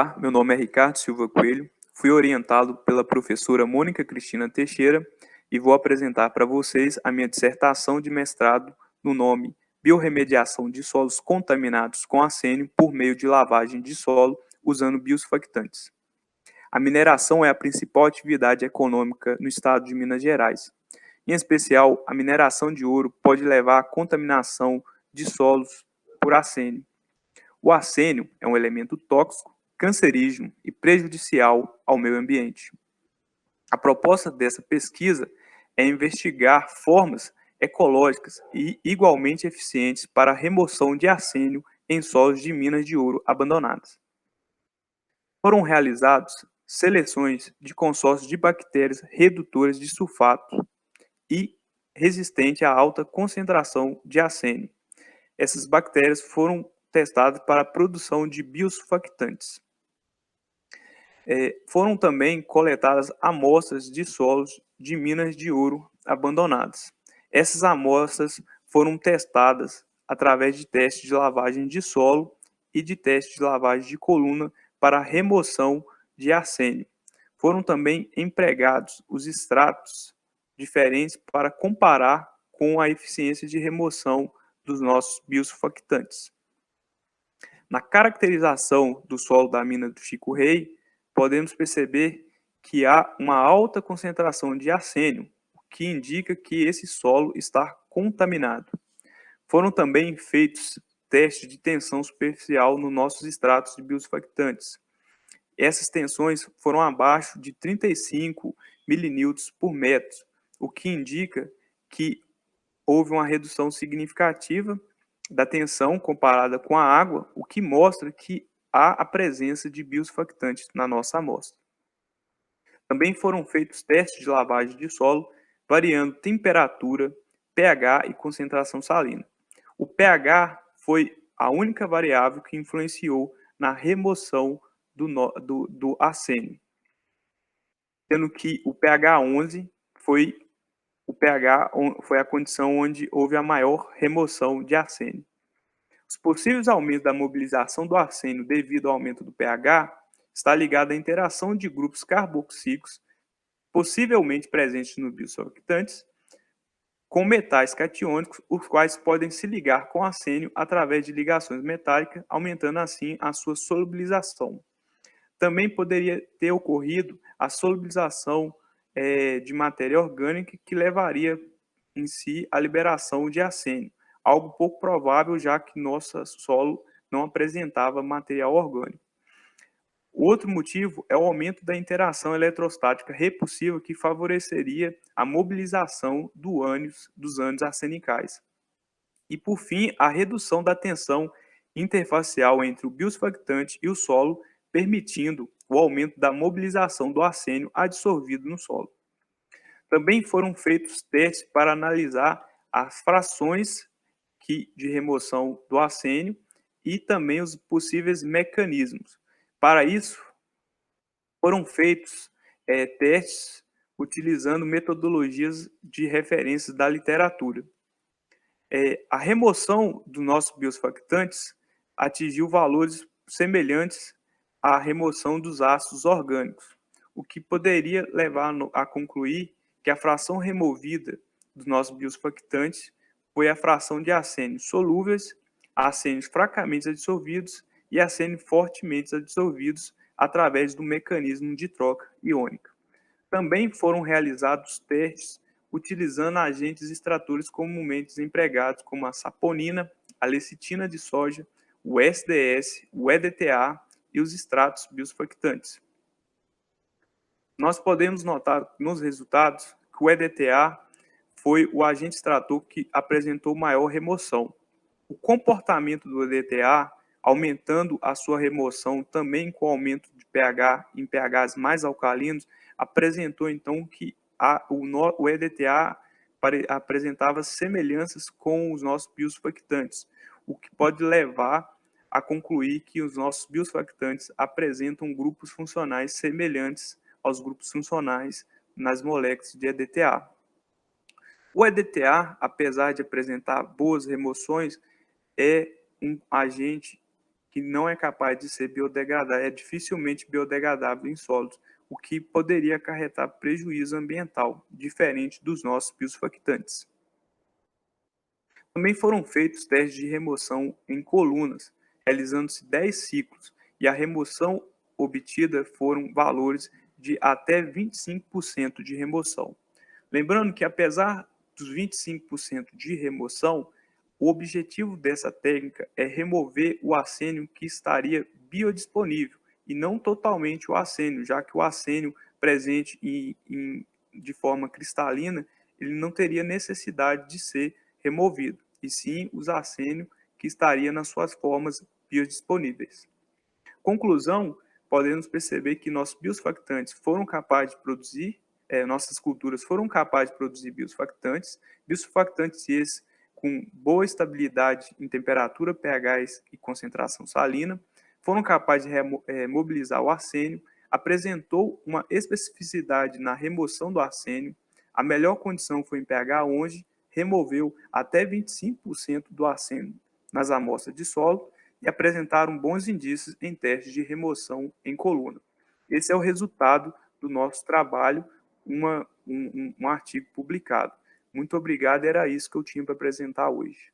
Olá, meu nome é Ricardo Silva Coelho, fui orientado pela professora Mônica Cristina Teixeira e vou apresentar para vocês a minha dissertação de mestrado no nome Biorremediação de solos contaminados com arsênio por meio de lavagem de solo usando biosurfactantes. A mineração é a principal atividade econômica no estado de Minas Gerais. Em especial, a mineração de ouro pode levar à contaminação de solos por arsênio. O arsênio é um elemento tóxico, cancerígeno e prejudicial ao meio ambiente. A proposta dessa pesquisa é investigar formas ecológicas e igualmente eficientes para a remoção de arsênio em solos de minas de ouro abandonadas. Foram realizadas seleções de consórcios de bactérias redutoras de sulfato e resistente a alta concentração de arsênio. Essas bactérias foram testadas para a produção de biosurfactantes. Foram também coletadas amostras de solos de minas de ouro abandonadas. Essas amostras foram testadas através de testes de lavagem de solo e de testes de lavagem de coluna para a remoção de arsênio. Foram também empregados os extratos diferentes para comparar com a eficiência de remoção dos nossos biosurfactantes. Na caracterização do solo da mina do Chico Rei, podemos perceber que há uma alta concentração de arsênio, o que indica que esse solo está contaminado. Foram também feitos testes de tensão superficial nos nossos extratos de biosurfactantes. Essas tensões foram abaixo de 35 milинewtons por metro, o que indica que houve uma redução significativa da tensão comparada com a água, o que mostra que há a presença de biosurfactantes na nossa amostra. Também foram feitos testes de lavagem de solo, variando temperatura, pH e concentração salina. O pH foi a única variável que influenciou na remoção do arsênio, sendo que o pH 11 foi a condição onde houve a maior remoção de arsênio. Os possíveis aumentos da mobilização do arsênio devido ao aumento do pH está ligado à interação de grupos carboxílicos possivelmente presentes nos biosurfactantes com metais catiônicos, os quais podem se ligar com arsênio através de ligações metálicas, aumentando assim a sua solubilização. Também poderia ter ocorrido a solubilização de matéria orgânica que levaria em si a liberação de arsênio, algo pouco provável já que nosso solo não apresentava material orgânico. O outro motivo é o aumento da interação eletrostática repulsiva que favoreceria a mobilização dos ânions arsenicais. E, por fim, a redução da tensão interfacial entre o biosurfactante e o solo, permitindo o aumento da mobilização do arsênio adsorvido no solo. Também foram feitos testes para analisar as frações de remoção do arsênio e também os possíveis mecanismos. Para isso, foram feitos testes utilizando metodologias de referência da literatura. A remoção dos nossos biosurfactantes atingiu valores semelhantes à remoção dos ácidos orgânicos, o que poderia levar a concluir que a fração removida dos nossos biosurfactantes foi a fração de arsênios solúveis, arsênios fracamente adsorvidos e arsênios fortemente adsorvidos através do mecanismo de troca iônica. Também foram realizados testes utilizando agentes extratores comumente empregados como a saponina, a lecitina de soja, o SDS, o EDTA e os extratos biosurfactantes. Nós podemos notar nos resultados que o EDTA foi o agente extrator que apresentou maior remoção. O comportamento do EDTA, aumentando a sua remoção também com o aumento de pH em pHs mais alcalinos, apresentou então que o EDTA apresentava semelhanças com os nossos biosurfactantes, o que pode levar a concluir que os nossos biosurfactantes apresentam grupos funcionais semelhantes aos grupos funcionais nas moléculas de EDTA. O apesar de apresentar boas remoções, é um agente que não é capaz de ser biodegradável, é dificilmente biodegradável em solos, o que poderia acarretar prejuízo ambiental, diferente dos nossos biosurfactantes. Também foram feitos testes de remoção em colunas, realizando-se 10 ciclos, e a remoção obtida foram valores de até 25% de remoção. Lembrando que, apesar dos 25% de remoção, o objetivo dessa técnica é remover o arsênio que estaria biodisponível e não totalmente o arsênio, já que o arsênio presente de forma cristalina, ele não teria necessidade de ser removido, e sim os arsênio que estaria nas suas formas biodisponíveis. Conclusão, podemos perceber que nossos biosurfactantes foram capazes de produzir, nossas culturas foram capazes de produzir biosurfactantes esses com boa estabilidade em temperatura, pH e concentração salina, foram capazes de mobilizar o arsênio, apresentou uma especificidade na remoção do arsênio, a melhor condição foi em pH 11, removeu até 25% do arsênio nas amostras de solo e apresentaram bons indícios em testes de remoção em coluna. Esse é o resultado do nosso trabalho, um artigo publicado. Muito obrigado, era isso que eu tinha para apresentar hoje.